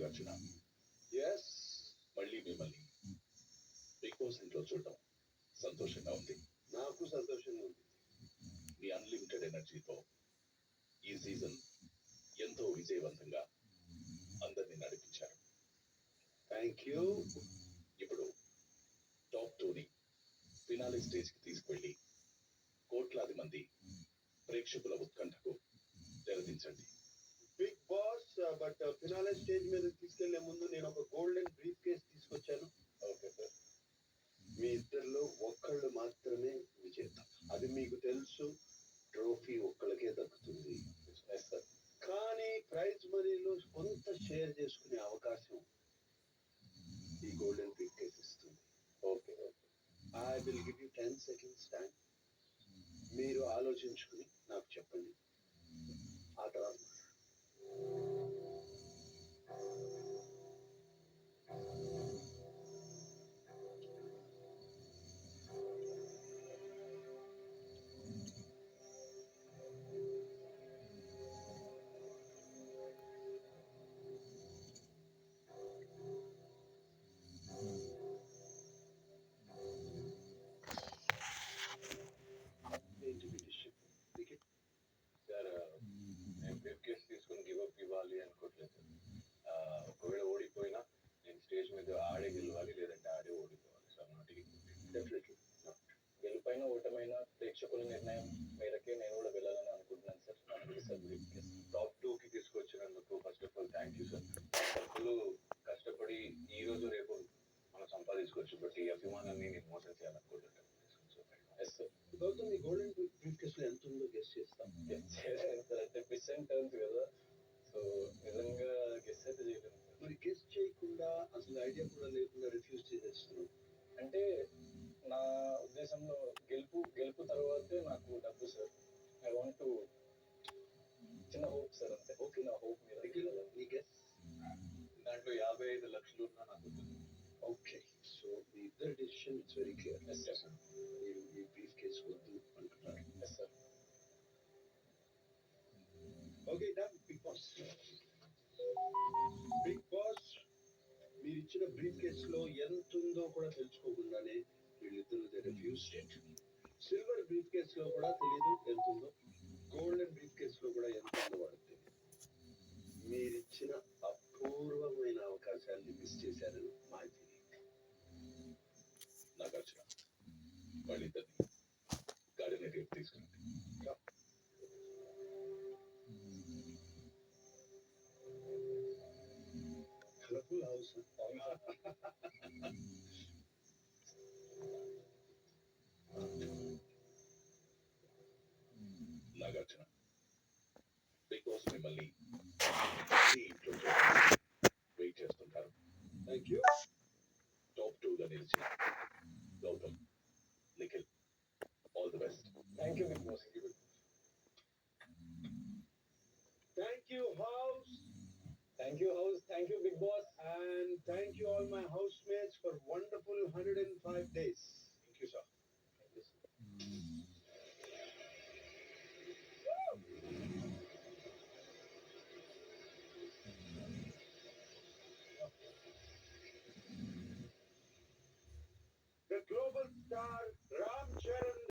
Nagarjuna, yes. మళ్ళీ మిమ్మల్ని big boss ఇంట్లో చూడటం సంతోషంగా ఉంది. నాకు సంతోషంగా ఉంది. మీ అన్లిమిటెడ్ ఎనర్జీతో ఈ సీజన్ ఎంతో విజయవంతంగా అందరినీ నడిపించారు. Thank you. ఇప్పుడు టాప్ 2ని ఫినాలే స్టేజ్కి తీసుకెళ్లి కోట్లాది మంది ప్రేక్షకుల ఉత్కంఠకు తెరదించండి. Bigg Boss but finale stage మీద తీసుకెళ్లే ముందు నేను ఒక గోల్డెన్ బ్రీఫ్ కేస్ తీసుకొచ్చాను. Okay sir. మీ ఇద్దరిలో ఒక్కళ్ళు మాత్రమే విజేత, అది మీకు తెలుసు. ట్రోఫీ ఒక్కళ్ళకే దక్కుతుంది. కానీ ప్రైజ్ మనీలో కొంత షేర్ చేసుకునే అవకాశం ఈ గోల్డెన్ బ్రీఫ్ కేస్ ఇస్తుంది. Okay. I will give you 10 seconds time. మీరు ఆలోచించుకుని నాకు చెప్పండి. ఆ తర్వాత ఏంటి మీ డిసిషన్? సార్, నేను బ్రీఫ్ కేస్ తీసుకుని గివ్ అప్ ఇవ్వాలి అనుకోవట్లేదు సార్. ఒకవేళ ఓడిపోయినా నేను స్టేజ్ మీద ఆడే గెలవాలి, లేదంటే ఆడే ఓడిపోవాలి సార్. డెఫినెట్లీ గెలుపైన ఓటమైనా ప్రేక్షకుల నిర్ణయం మేరకే నేను కూడా వెళ్ళాలని అనుకుంటున్నాను సార్. అందుకే సార్ బ్రీఫ్ కేస్ టాప్ 2కి తీసుకొచ్చినందుకు first of all thank you sir. డబ్బులు కష్టపడి ఈ రోజు రేపు మనం సంపాదించుకోవచ్చు, బట్ ఈ అభిమానాన్ని నేను మోసం చేయాలనుకుంటున్నాను. Yes sir. గౌతమ్, ఈ గోల్డెన్ బ్రీఫ్ కేస్ లో ఎంత ఉందో గెస్ చేస్తాం. అంటే పిసెంట్ టర్న్స్ కదా, సో నిజంగా గెస్ అయితే చేయలేను సార్. మరి గెస్ చేయకుండా, అసలు ఐడియా కూడా లేకుండా రిఫ్యూజ్ చేసేస్తున్నాం అంటే నా ఉద్దేశంలో గెలుపు తర్వాతే నాకు డబ్బు సార్. ఐ వాంట్ టు చిన్న హోప్ సార్, అంతే. ఓకే, నా హోప్ నిఖిల్, మీద నీ గెస్? దాంట్లో 55 లక్షలు ఉన్నా నాకు ఓకే, సో మీ ఇద్దరు decision it's very clear. Yes sir. మీరు ఈ బ్రీఫ్ కేస్ వద్దు అంటున్నారు. Yes sir. Okay, done. Bigg Boss మీరు ఇచ్చిన బ్రీఫ్ కేస్ లో ఎంత ఉందో కూడా తెలుసుకోకుండానే వీళ్ళిద్దరు refused it. Silver brief case లో కూడా తెలియదు ఎంత ఉందో, గోల్డెన్ బ్రీఫ్ కేస్ లో కూడా ఎంత ఉందో వాళ్ళకి తెలియదు. మీరిచ్చిన అపూర్వమైన అవకాశాన్ని మిస్ చేశారని మా ఫీలింగ్. నాగార్జున, వాళ్ళిద్దరిని గార్డెన్ ఏరియాకి తీసుకురండి. Colourful house. నాగార్జున, బిగ్ బాస్ మిమ్మల్ని ఈ ఇంట్లో వెయిట్ చేస్తుంటారు. Thank you. టాప్ 2గా నిలిచిన Gautam, Nikhil, all the best. Thank you Bigg Boss. Thank you house. Thank you house. Thank you Bigg Boss. And thank you all my housemates for wonderful 105 days. Thank you sir. The global star